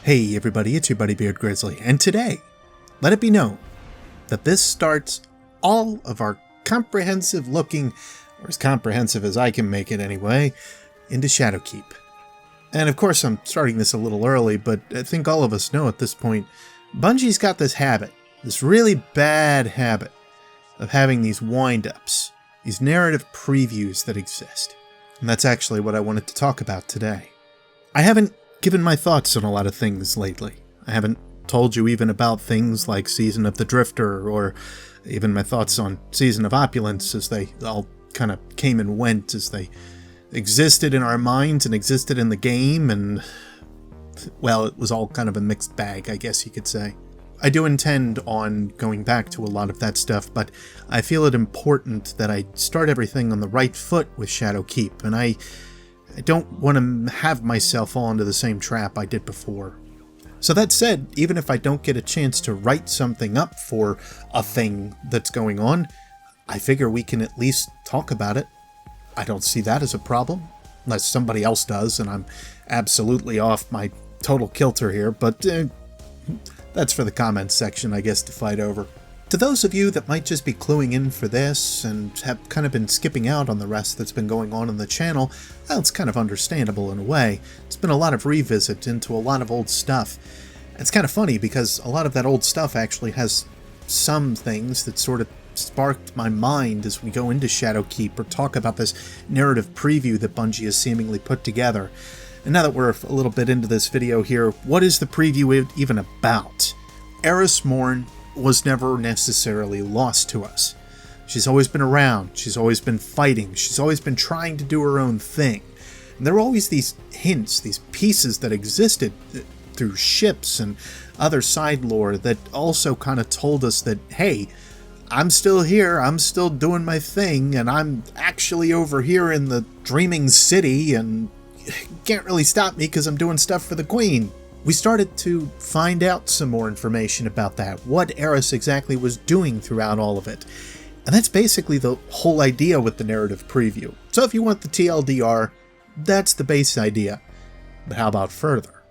Hey everybody, it's your buddy Beard Grizzly, and today, let it be known that this starts all of our comprehensive looking, or as comprehensive as I can make it anyway, into Shadowkeep. And of course I'm starting this a little early, but I think all of us know at this point, Bungie's got this habit, this really bad habit, of having these wind-ups, these narrative previews that exist. And that's actually what I wanted to talk about today. I haven't given my thoughts on a lot of things lately. I haven't told you even about things like Season of the Drifter, or even my thoughts on Season of Opulence, as they all kind of came and went, as they existed in our minds and existed in the game, and, well, it was all kind of a mixed bag, I guess you could say. I do intend on going back to a lot of that stuff, but I feel it important that I start everything on the right foot with Shadowkeep, and I don't want to have myself fall into the same trap I did before. So that said, even if I don't get a chance to write something up for a thing that's going on, I figure we can at least talk about it. I don't see that as a problem, unless somebody else does, and I'm absolutely off my total kilter here, but that's for the comments section, I guess, to fight over. To those of you that might just be cluing in for this and have kind of been skipping out on the rest that's been going on the channel, well, it's kind of understandable in a way. It's been a lot of revisit into a lot of old stuff. It's kind of funny because a lot of that old stuff actually has some things that sort of sparked my mind as we go into Shadowkeep or talk about this narrative preview that Bungie has seemingly put together. And now that we're a little bit into this video here, what is the preview even about? Eris Morn was never necessarily lost to us. She's always been around, she's always been fighting, she's always been trying to do her own thing. And there were always these hints, these pieces that existed through ships and other side lore that also kind of told us that, hey, I'm still here, I'm still doing my thing, and I'm actually over here in the Dreaming City, and you can't really stop me because I'm doing stuff for the Queen. We started to find out some more information about that, what Eris exactly was doing throughout all of it. And that's basically the whole idea with the narrative preview. So if you want the TLDR, that's the base idea. But how about further?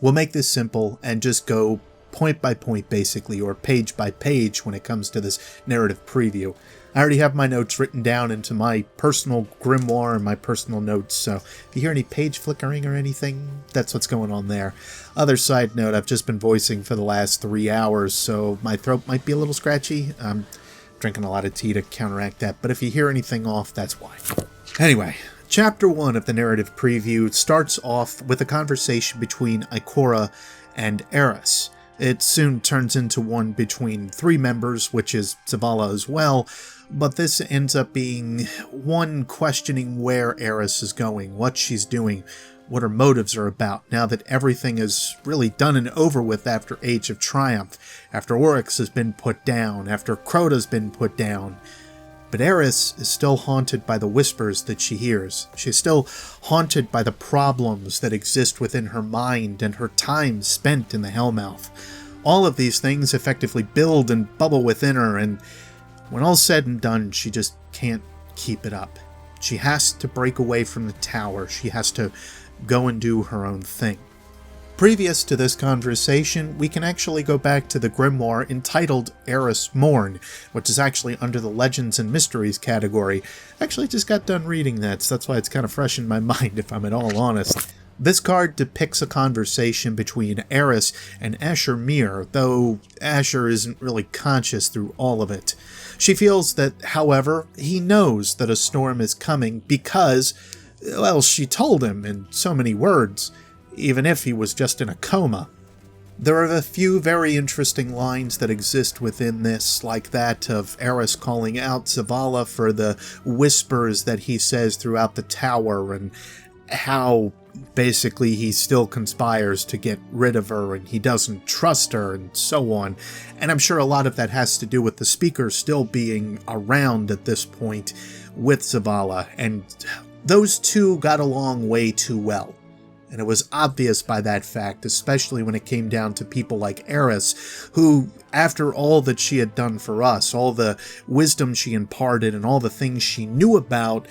We'll make this simple and just go point by point basically, or page by page when it comes to this narrative preview. I already have my notes written down into my personal grimoire and my personal notes, so if you hear any page flickering or anything, that's what's going on there. Other side note, I've just been voicing for the last 3 hours, so my throat might be a little scratchy. I'm drinking a lot of tea to counteract that, but if you hear anything off, that's why. Anyway, Chapter 1 of the narrative preview starts off with a conversation between Ikora and Eris. It soon turns into one between 3 members, which is Zavala as well, but this ends up being one questioning where Eris is going, what she's doing, what her motives are about, now that everything is really done and over with after Age of Triumph, after Oryx has been put down, after Crota's been put down. But Eris is still haunted by the whispers that she hears. She's still haunted by the problems that exist within her mind and her time spent in the Hellmouth. All of these things effectively build and bubble within her, and when all's said and done, she just can't keep it up. She has to break away from the tower. She has to go and do her own thing. Previous to this conversation, we can actually go back to the grimoire entitled Eris Morn, which is actually under the Legends and Mysteries category. I actually just got done reading that, so that's why it's kind of fresh in my mind, if I'm at all honest. This card depicts a conversation between Eris and Asher Mir, though Asher isn't really conscious through all of it. She feels that, however, he knows that a storm is coming because, well, she told him in so many words, even if he was just in a coma. There are a few very interesting lines that exist within this, like that of Eris calling out Zavala for the whispers that he says throughout the tower, and how basically he still conspires to get rid of her and he doesn't trust her and so on. And I'm sure a lot of that has to do with the speaker still being around at this point with Zavala, and those two got along way too well. And it was obvious by that fact, especially when it came down to people like Eris, who, after all that she had done for us, all the wisdom she imparted and all the things she knew about,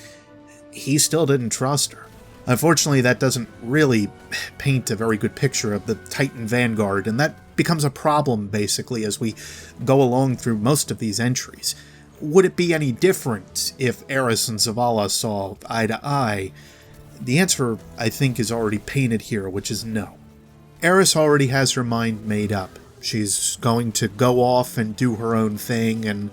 he still didn't trust her. Unfortunately, that doesn't really paint a very good picture of the Titan Vanguard, and that becomes a problem, basically, as we go along through most of these entries. Would it be any different if Eris and Zavala saw eye to eye? The answer, I think, is already painted here, which is no. Eris already has her mind made up. She's going to go off and do her own thing and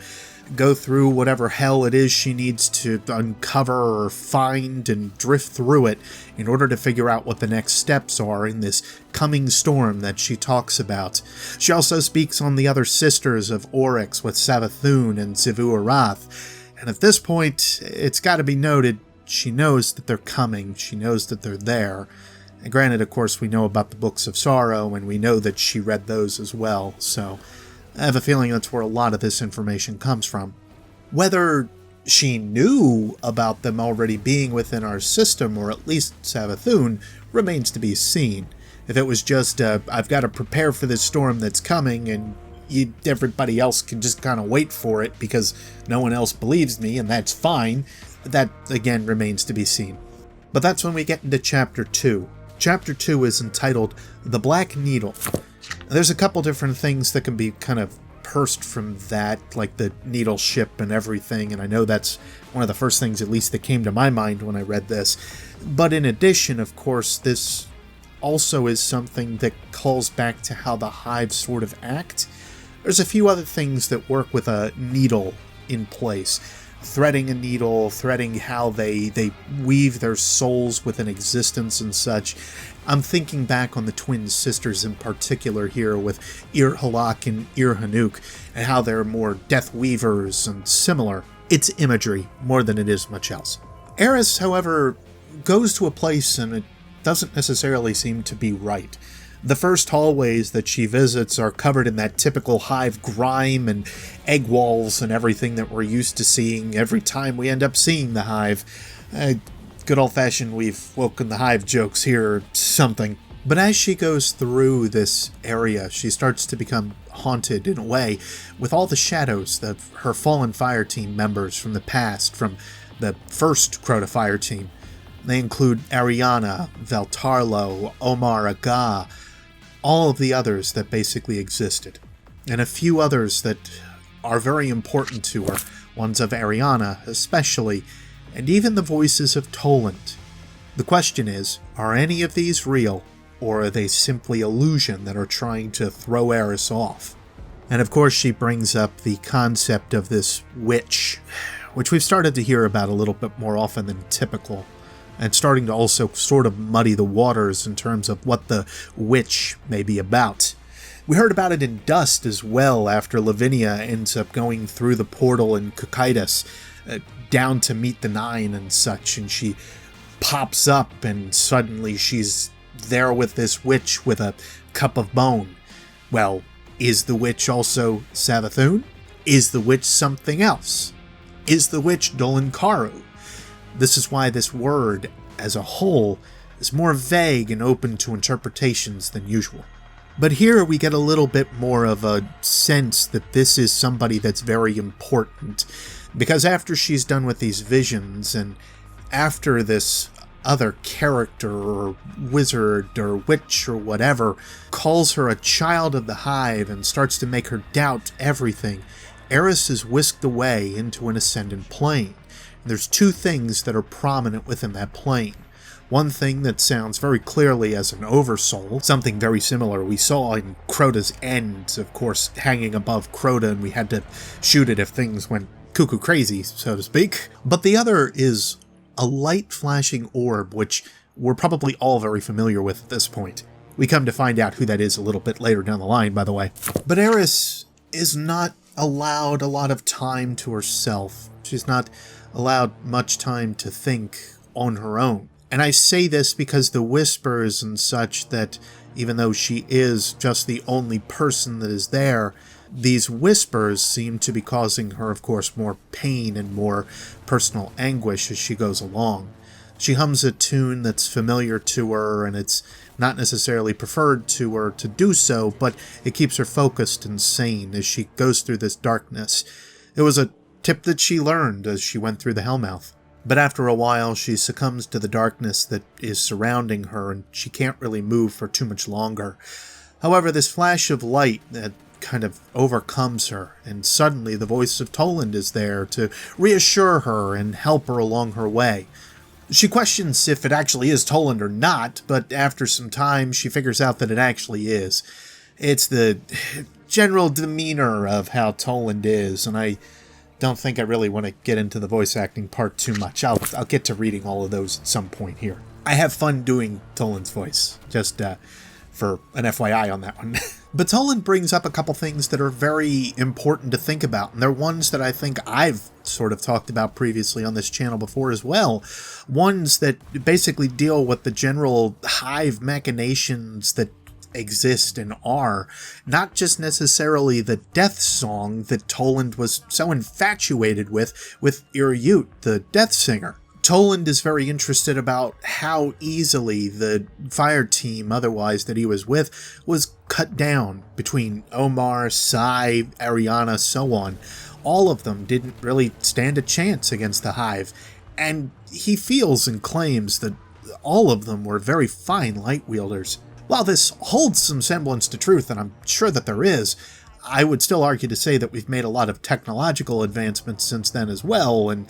go through whatever hell it is she needs to uncover or find and drift through it in order to figure out what the next steps are in this coming storm that she talks about. She also speaks on the other sisters of Oryx with Savathun and Zivu Arath, and at this point, it's got to be noted, she knows that they're coming, she knows that they're there. And granted, of course, we know about the Books of Sorrow, and we know that she read those as well, so I have a feeling that's where a lot of this information comes from. Whether she knew about them already being within our system, or at least Savathun, remains to be seen. If it was just, I've got to prepare for this storm that's coming, and everybody else can just kind of wait for it because no one else believes me, and that's fine, that, again, remains to be seen. But that's when we get into Chapter 2. Chapter 2 is entitled The Black Needle. There's a couple different things that can be kind of pursed from that, like the needle ship and everything, and I know that's one of the first things, at least, that came to my mind when I read this. But in addition, of course, this also is something that calls back to how the hives sort of act. There's a few other things that work with a needle in place. Threading a needle, threading how they weave their souls within existence and such. I'm thinking back on the twin sisters in particular here with Ir-Halak and Ir-Hanuk, and how they're more death weavers and similar. It's imagery more than it is much else. Eris, however, goes to a place and it doesn't necessarily seem to be right. The first hallways that she visits are covered in that typical hive grime and egg walls and everything that we're used to seeing every time we end up seeing the hive. Good old-fashioned we've woken the hive jokes here or something. But as she goes through this area, she starts to become haunted in a way with all the shadows of her fallen fire team members from the past, from the first Crota fire team. They include Ariana, Valtarlo, Omar Aga, all of the others that basically existed, and a few others that are very important to her, ones of Ariana especially, and even the voices of Toland. The question is, are any of these real, or are they simply illusion that are trying to throw Eris off? And of course she brings up the concept of this witch, which we've started to hear about a little bit more often than typical, and starting to also sort of muddy the waters in terms of what the witch may be about. We heard about it in Dust as well, after Lavinia ends up going through the portal in Cocytus, down to meet the Nine and such, and she pops up and suddenly she's there with this witch with a cup of bone. Well, is the witch also Savathun? Is the witch something else? Is the witch Dolan Karu? This is why this word, as a whole, is more vague and open to interpretations than usual. But here we get a little bit more of a sense that this is somebody that's very important, because after she's done with these visions, and after this other character or wizard or witch or whatever calls her a child of the hive and starts to make her doubt everything, Eris is whisked away into an ascendant plane. There's two things that are prominent within that plane. One thing that sounds very clearly as an oversoul, something very similar we saw in Crota's End, of course, hanging above Crota, and we had to shoot it if things went cuckoo crazy, so to speak. But the other is a light flashing orb, which we're probably all very familiar with at this point. We come to find out who that is a little bit later down the line, by the way. But Eris is not allowed a lot of time to herself. She's not allowed much time to think on her own. And I say this because the whispers and such that, even though she is just the only person that is there, these whispers seem to be causing her, of course, more pain and more personal anguish as she goes along. She hums a tune that's familiar to her, and it's not necessarily preferred to her to do so, but it keeps her focused and sane as she goes through this darkness. It was a tip that she learned as she went through the Hellmouth. But after a while, she succumbs to the darkness that is surrounding her, and she can't really move for too much longer. However, this flash of light that kind of overcomes her, and suddenly the voice of Toland is there to reassure her and help her along her way. She questions if it actually is Toland or not, but after some time she figures out that it actually is. It's the general demeanor of how Toland is, and I don't think I really want to get into the voice acting part too much. I'll get to reading all of those at some point here. I have fun doing Toland's voice, just for an FYI on that one. But Toland brings up a couple things that are very important to think about, and they're ones that I think I've sort of talked about previously on this channel before as well. Ones that basically deal with the general hive machinations that exist and are, not just necessarily the death song that Toland was so infatuated with Iriut, the death singer. Toland is very interested about how easily the fire team otherwise that he was with was cut down between Omar, Sai, Ariana, so on. All of them didn't really stand a chance against the Hive, and he feels and claims that all of them were very fine light wielders. While this holds some semblance to truth, and I'm sure that there is, I would still argue to say that we've made a lot of technological advancements since then as well, and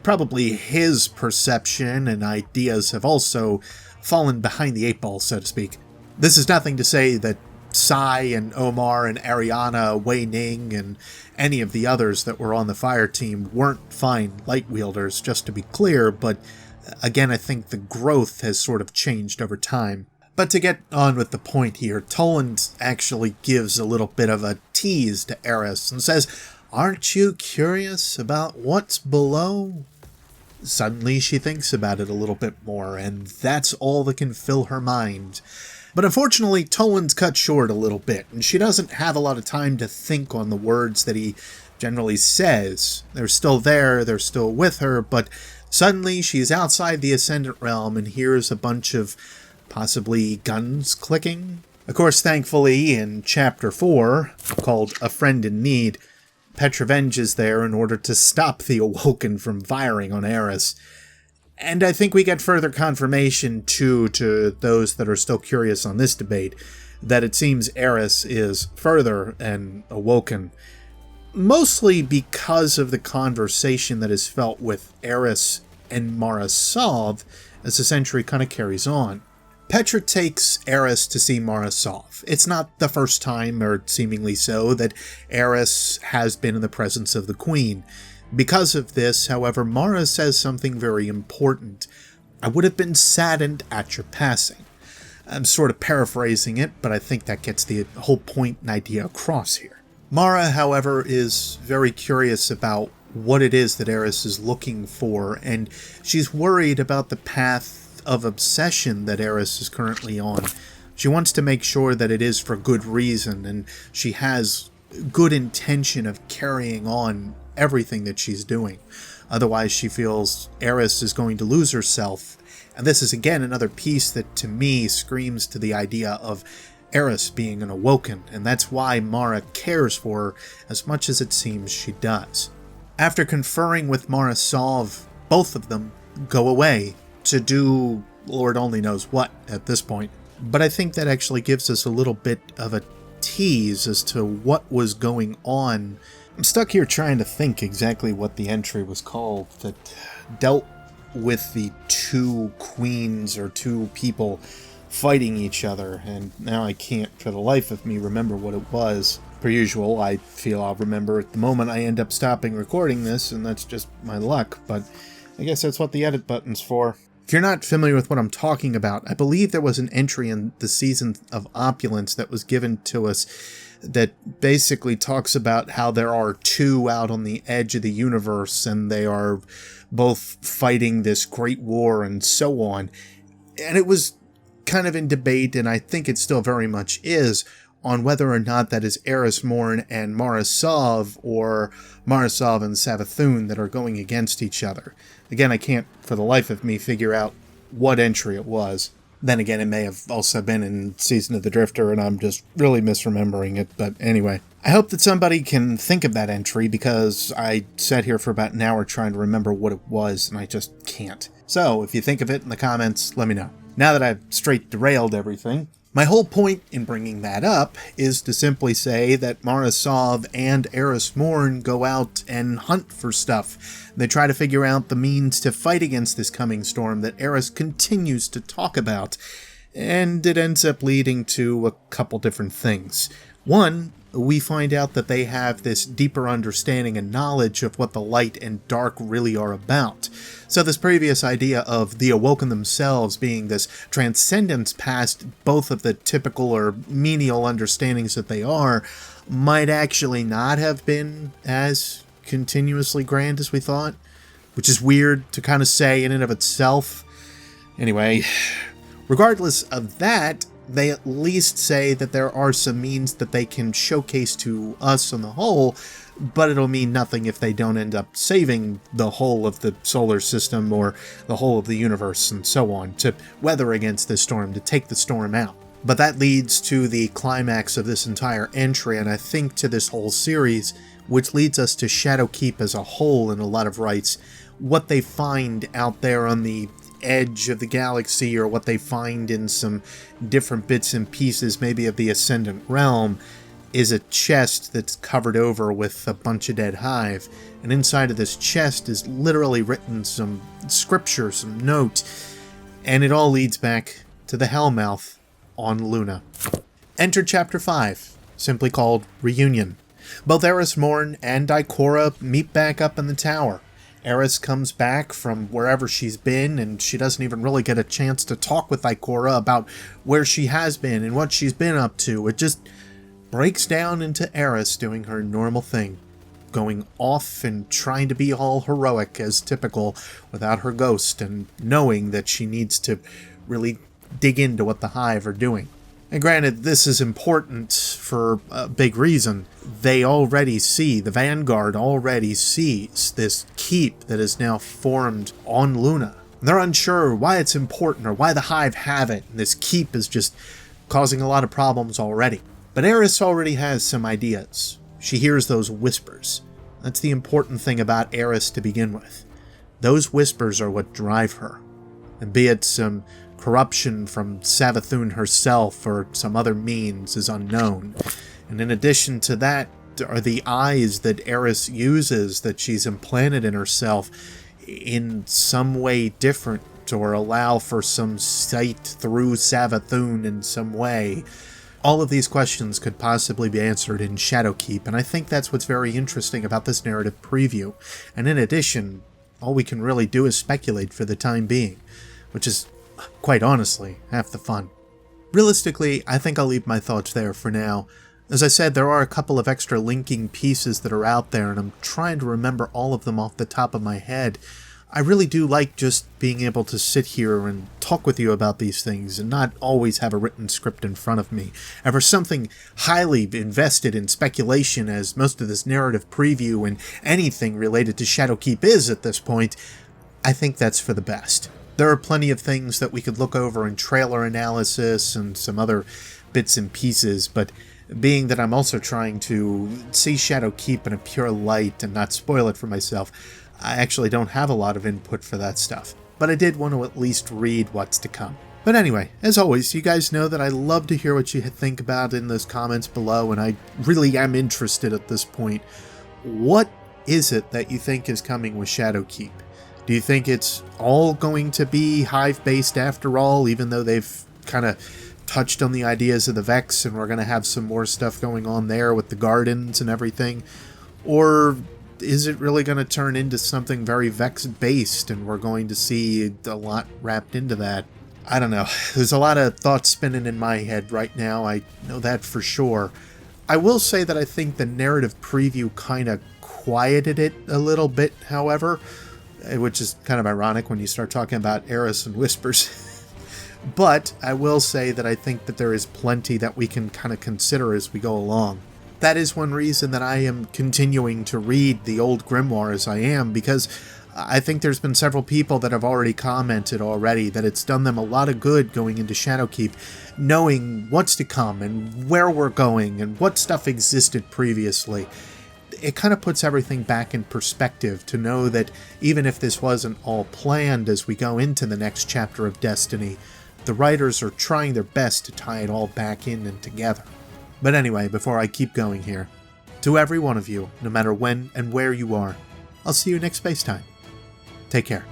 probably his perception and ideas have also fallen behind the 8-ball, so to speak. This is nothing to say that Sai and Omar and Ariana, Wei Ning, and any of the others that were on the fire team weren't fine light wielders, just to be clear, but again, I think the growth has sort of changed over time. But to get on with the point here, Toland actually gives a little bit of a tease to Eris and says, "Aren't you curious about what's below?" Suddenly she thinks about it a little bit more, and that's all that can fill her mind. But unfortunately, Toland's cut short a little bit, and she doesn't have a lot of time to think on the words that he generally says. They're still there, they're still with her, but suddenly she's outside the Ascendant Realm and hears a bunch of possibly guns clicking. Of course, thankfully, in Chapter 4, called A Friend in Need, Petrovenge is there in order to stop the Awoken from firing on Eris. And I think we get further confirmation, too, to those that are still curious on this debate, that it seems Eris is further an Awoken, mostly because of the conversation that is felt with Eris and Mara Sov as the century kind of carries on. Petra takes Eris to see Mara Sov. It's not the first time, or seemingly so, that Eris has been in the presence of the Queen. Because of this, however, Mara says something very important. "I would have been saddened at your passing." I'm sort of paraphrasing it, but I think that gets the whole point and idea across here. Mara, however, is very curious about what it is that Eris is looking for, and she's worried about the path of obsession that Eris is currently on. She wants to make sure that it is for good reason, and she has good intention of carrying on everything that she's doing. Otherwise, she feels Eris is going to lose herself, and this is again another piece that to me screams to the idea of Eris being an Awoken, and that's why Mara cares for her as much as it seems she does. After conferring with Mara Sov, both of them go away to do Lord only knows what at this point. But I think that actually gives us a little bit of a tease as to what was going on. I'm stuck here trying to think exactly what the entry was called that dealt with the two queens or two people fighting each other, and now I can't for the life of me remember what it was. Per usual, I feel I'll remember at the moment I end up stopping recording this, and that's just my luck, but I guess that's what the edit button's for. If you're not familiar with what I'm talking about, I believe there was an entry in the Season of Opulence that was given to us that basically talks about how there are two out on the edge of the universe and they are both fighting this great war and so on. And it was kind of in debate, and I think it still very much is, on whether or not that is Eris Morn and Mara Sov, or Mara Sov and Savathun that are going against each other. Again, I can't for the life of me figure out what entry it was. Then again, it may have also been in Season of the Drifter, and I'm just really misremembering it, but anyway. I hope that somebody can think of that entry, because I sat here for about an hour trying to remember what it was, and I just can't. So, if you think of it in the comments, let me know. Now that I've straight derailed everything, my whole point in bringing that up is to simply say that Mara Sov and Eris Morn go out and hunt for stuff. They try to figure out the means to fight against this coming storm that Eris continues to talk about, and it ends up leading to a couple different things. One, we find out that they have this deeper understanding and knowledge of what the light and dark really are about. So this previous idea of the Awoken themselves being this transcendence past both of the typical or menial understandings that they are, might actually not have been as continuously grand as we thought, which is weird to kind of say in and of itself. Anyway, regardless of that, they at least say that there are some means that they can showcase to us on the whole, but it'll mean nothing if they don't end up saving the whole of the solar system or the whole of the universe and so on to weather against this storm, to take the storm out. But that leads to the climax of this entire entry, and I think to this whole series, which leads us to Shadowkeep as a whole in a lot of rights. What they find out there on the edge of the galaxy, or what they find in some different bits and pieces maybe of the Ascendant Realm, is a chest that's covered over with a bunch of dead hive, and inside of this chest is literally written some scripture, some note, and it all leads back to the Hellmouth on Luna. Enter Chapter 5, simply called Reunion. Both Eris Morn and Ikora meet back up in the tower. Eris comes back from wherever she's been, and she doesn't even really get a chance to talk with Ikora about where she has been and what she's been up to. It just breaks down into Eris doing her normal thing, going off and trying to be all heroic as typical without her ghost, and knowing that she needs to really dig into what the Hive are doing. And granted, this is important for a big reason. They already see, the Vanguard already sees this keep that is now formed on Luna. And they're unsure why it's important or why the Hive have it. And this keep is just causing a lot of problems already. But Eris already has some ideas. She hears those whispers. That's the important thing about Eris to begin with. Those whispers are what drive her. And be it some corruption from Savathun herself or some other means is unknown. And in addition to that are the eyes that Eris uses, that she's implanted in herself in some way different, or allow for some sight through Savathun in some way. All of these questions could possibly be answered in Shadowkeep, and I think that's what's very interesting about this narrative preview. And in addition, all we can really do is speculate for the time being, which is, quite honestly, half the fun. Realistically, I think I'll leave my thoughts there for now. As I said, there are a couple of extra linking pieces that are out there, and I'm trying to remember all of them off the top of my head. I really do like just being able to sit here and talk with you about these things and not always have a written script in front of me. And for something highly invested in speculation, as most of this narrative preview and anything related to Shadowkeep is at this point, I think that's for the best. There are plenty of things that we could look over in trailer analysis and some other bits and pieces, but being that I'm also trying to see Shadowkeep in a pure light and not spoil it for myself, I actually don't have a lot of input for that stuff. But I did want to at least read what's to come. But anyway, as always, you guys know that I love to hear what you think about in those comments below, and I really am interested at this point. What is it that you think is coming with Shadowkeep? Do you think it's all going to be Hive-based after all, even though they've kind of touched on the ideas of the Vex and we're going to have some more stuff going on there with the gardens and everything? Or is it really going to turn into something very Vex-based and we're going to see a lot wrapped into that? I don't know. There's a lot of thoughts spinning in my head right now. I know that for sure. I will say that I think the narrative preview kind of quieted it a little bit, however, which is kind of ironic when you start talking about Eris and whispers. But I will say that I think that there is plenty that we can kind of consider as we go along. That is one reason that I am continuing to read the old grimoire as I am, because I think there's been several people that have already commented already that it's done them a lot of good going into Shadowkeep, knowing what's to come and where we're going and what stuff existed previously. It kind of puts everything back in perspective to know that even if this wasn't all planned as we go into the next chapter of Destiny, the writers are trying their best to tie it all back in and together. But anyway, before I keep going here, to every one of you, no matter when and where you are, I'll see you next space time. Take care.